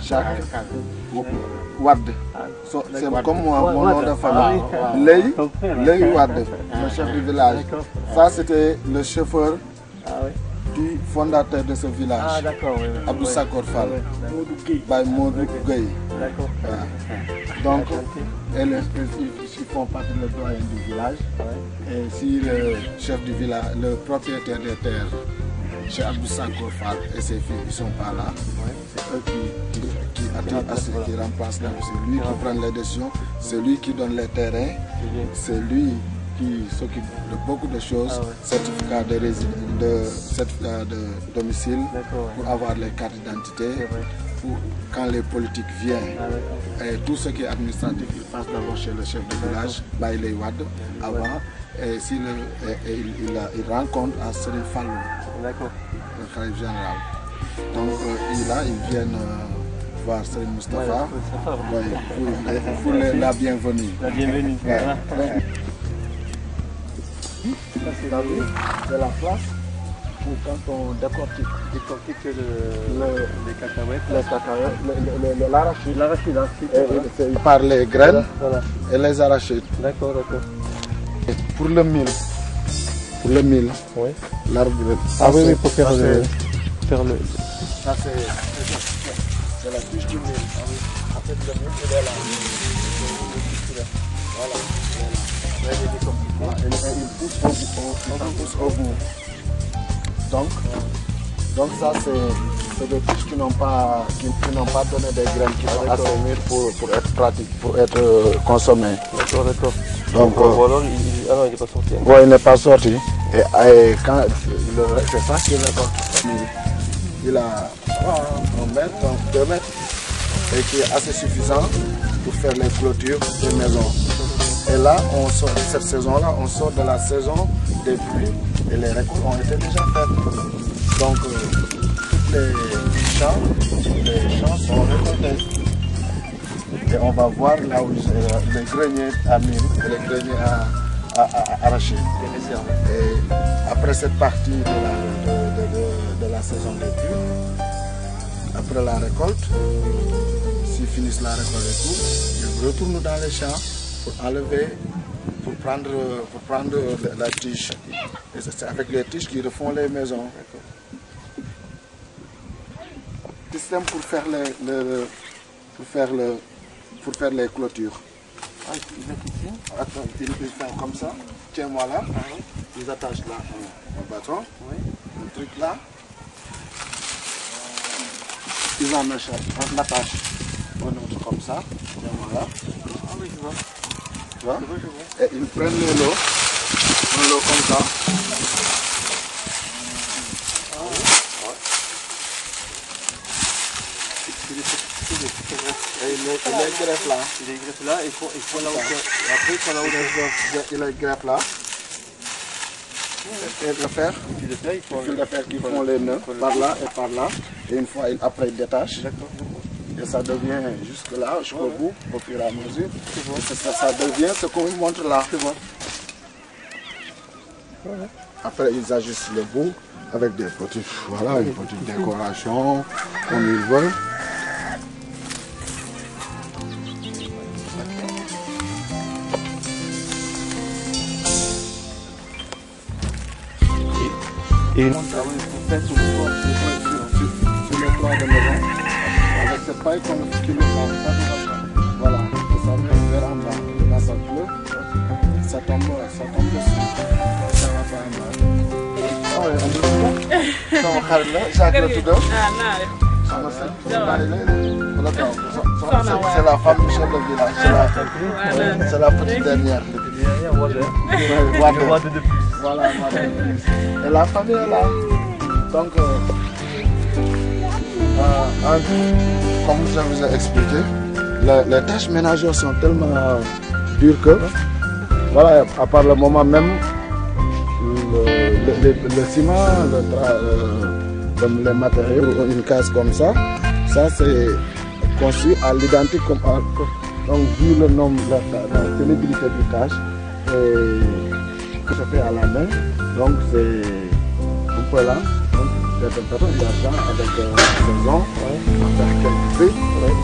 Jacques Wade. C'est comme moi, mon nom de famille. Ley Wade, le chef du village. Ça, c'était le chauffeur du fondateur de ce village. Ah, d'accord, oui. Abdou Sakor Fall. By Modou Gueye. D'accord. Donc, ils font partie de doyen du village. Et si le chef du village, le propriétaire des terres, chez Abdou Sakor Fall et ses filles, ils ne sont pas là, c'est eux qui remplacent là. C'est lui qui prend les décisions, c'est lui qui donne les terrains, c'est lui qui s'occupe de beaucoup de choses, certificat de domicile, pour avoir les cartes d'identité, pour quand les politiques viennent, et tout ce qui est administratif, il passe d'abord chez le chef de village, Bailey Wade, avant, et il rencontre à Serine Fallou, le khalife général. Donc ils viennent voir Serine Moustapha pour la bienvenue. La bienvenue. C'est la place où quand on décortique les cacahuètes, l'arachide, par les graines et les arachides. D'accord, d'accord. Pour le mil, l'arbre. Ah oui, pour faire le. Ça c'est la tige du mil. En fait, le mil, il est là. Voilà. Il pousse au bout. Donc ça c'est des tiges qui n'ont pas donné des graines qui sont assez mûres pour être pratiques, pour être consommées. D'accord, d'accord. Donc alors il n'est pas sorti. Oui, il n'est pas sorti. Et quand c'est ça qu'il récolte. Il a 1 mètre, 2 mètres, et qui est assez suffisant pour faire les clôtures des maisons. Et là, cette saison-là, on sort de la saison des pluies et les récoltes ont été déjà faites. Donc, tous les champs sont récoltés. Et on va voir là où les greniers à mil et les greniers à arachides. Et après cette partie de la saison des pluies, après la récolte, s'ils finissent la récolte et tout, ils retournent dans les champs pour enlever, pour prendre la tige. Et c'est avec les tiges qu'ils refont les maisons. Système pour faire les clôtures. Ah, ils mettent ici. Attends, ils font comme ça. Tiens-moi là. Ils attachent là un bâton. Un truc là. Ils en attachent un autre comme ça. Tiens-moi là. Ah oui, je vois. Tu vois? Et ils prennent le lot. Un lot comme ça. Et il les greffe là. Il les greffe là et il faut là où. Et après, il faut là où. Il les greffe là. Et le fer. Il le fer qui font les nœuds par là et par là. Et une fois, après, il détache. Et ça devient jusque là, jusqu'au bout, au fur et à mesure. Et ça devient ce qu'on montre là. Après, ils ajustent le bout avec des petites, voilà, une petite décoration, comme ils veulent. Et une sur le plan de maison, avec cette paille qui le prend, voilà, ça met vers en bas, là ça pleut, ça tombe dessus, ça va pas en bas. Ah oui, on dit sama xarit la, Jacques la tuddam. C'est la femme du chef de village, c'est la petite dernière. Voilà, et la famille est là. Donc, comme je vous ai expliqué, les tâches ménagères sont tellement dures que, voilà, à part le moment même, le ciment, les matériaux, une case comme ça c'est conçu à l'identique comme donc vu le nombre, la pénibilité du tâche que se fait à la main, donc c'est un peu là. Donc, certaines personnes, il y a des gens avec des maisons, à faire quelques prix, le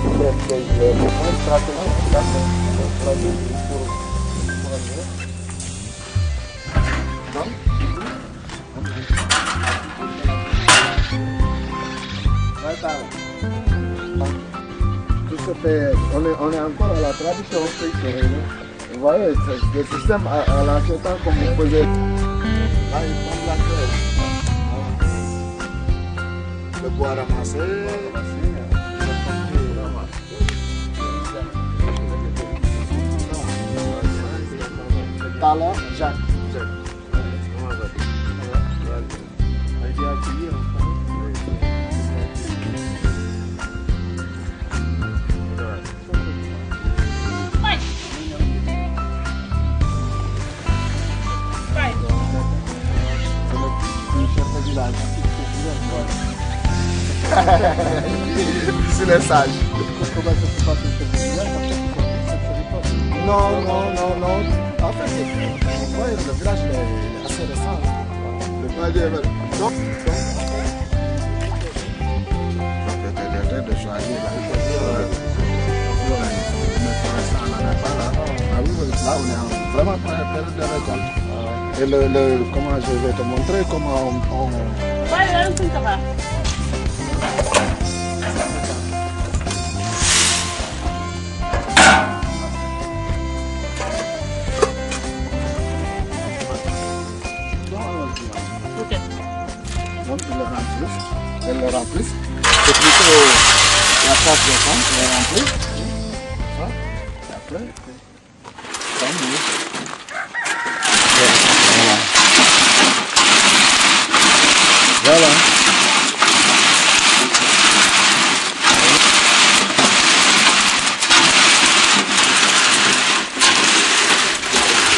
point stratégique là, stratégique pour tout se fait, on est encore à la tradition. Vous voyez, c'est le système à l'ancien temps comme vous faisiez. Là, ils prennent la crème. Le bois ramassé. Tala, Jacques. C'est les sages. Non. En fait, le village est assez récent. Donc, de choisir là, on est vraiment pas la période de récolte. Et comment je vais te montrer comment on... Donc ils le remplissent. C'est plutôt la force de femme qui le remplit. Et après, tant mieux. Voilà.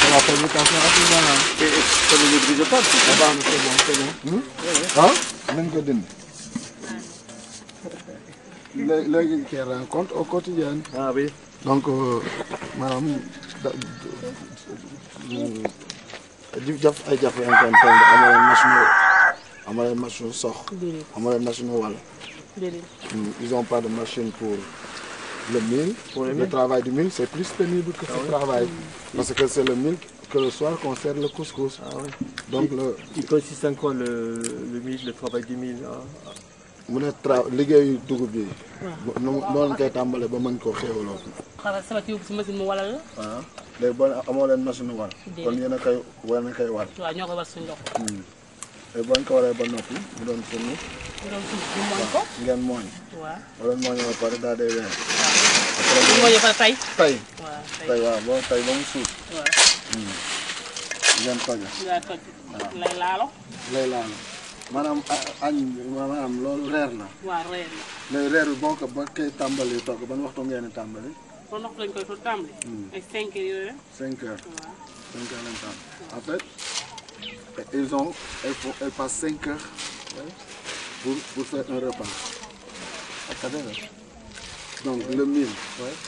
La fabrication rapidement. Et ça ne le brise pas, C'est bon. Hein? Nañ ko dindi. Léegi kii rencontre au quotidien. Ah oui. Donc maanaam def ay jafe yaa ngi koy amaleen machine sox. Amaleen machine wal. Ils ont pas de machine pour le mil. Le travail du mil c'est plus pénible que ce travail. Parce que c'est le mil que le soir qu'on sert le couscous. Ah oui. Donc il consiste en quoi le mil, le travail du mil? mu ne liggéeyu dugub bi. noonu koy tàmbale ba mën koo xéewaloo. xaaral sama kii si machine mu walal la. waaw léegi boo amoo leen machine wal. kon yéen a koy war. waaw ñoo koy war suñu loxo. te boo ko waree ba noppi mu doon suñu. mu doon suñu ñu mooñ ko. ngeen mooñ. waaw boo leen mooñee ba pare daal day weer. waaw bu mooñee ba tey. tey waaw boo tey ba mu suuf. waaw. ngeen toje. yaa toj. lay laalo. maanaam maanaam loolu reer la. waaw reer la. léegi reer bi boo ko ba koy tàmbali togg ban waxtu ngeen di tàmbali. kon waxtu lañ koy fa tàmbali. ay 5 heures yooyu. 5 heures. waaw. 5 heures lañ tàmbali. En fait elles passent 5 heures pour faire un repas. Donc le mil,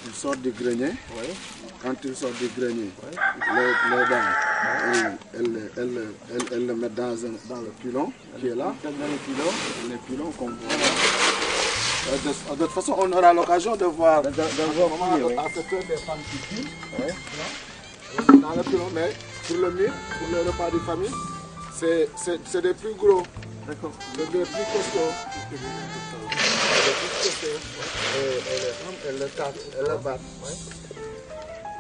il sort du grenier. Quand il sort du grenier, les dames, elles le mettent dans le pilon qui est là. Les pilons qu'on voit. De toute façon, on aura l'occasion de voir comment à cette heure des femmes qui cuisent. Dans le pilon, mais pour le mil, pour le repas de famille, c'est des plus gros. D'accord. Des plus costauds. Elles le tapent, elles le battent.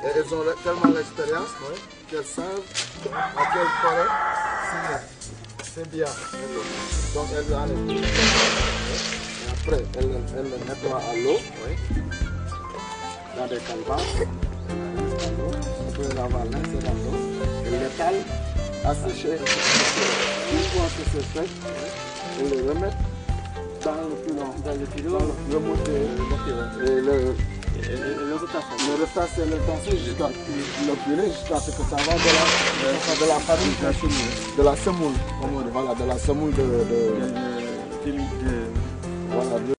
Et elles ont tellement l'expérience qu'elles savent à quel point c'est bien. Donc elles enlèvent. Et après, elles le nettoient à l'eau, dans des calebasses. Après avoir lancé dans l'eau, elles l'étalent à sécher. Une fois que c'est fait, elles le remettent dans le pilon, le moteur et le retasse c'est le tasser jusqu'à le purée jusqu'à ce que ça va de la fabrication de la semoule, voilà, de la semoule voilà,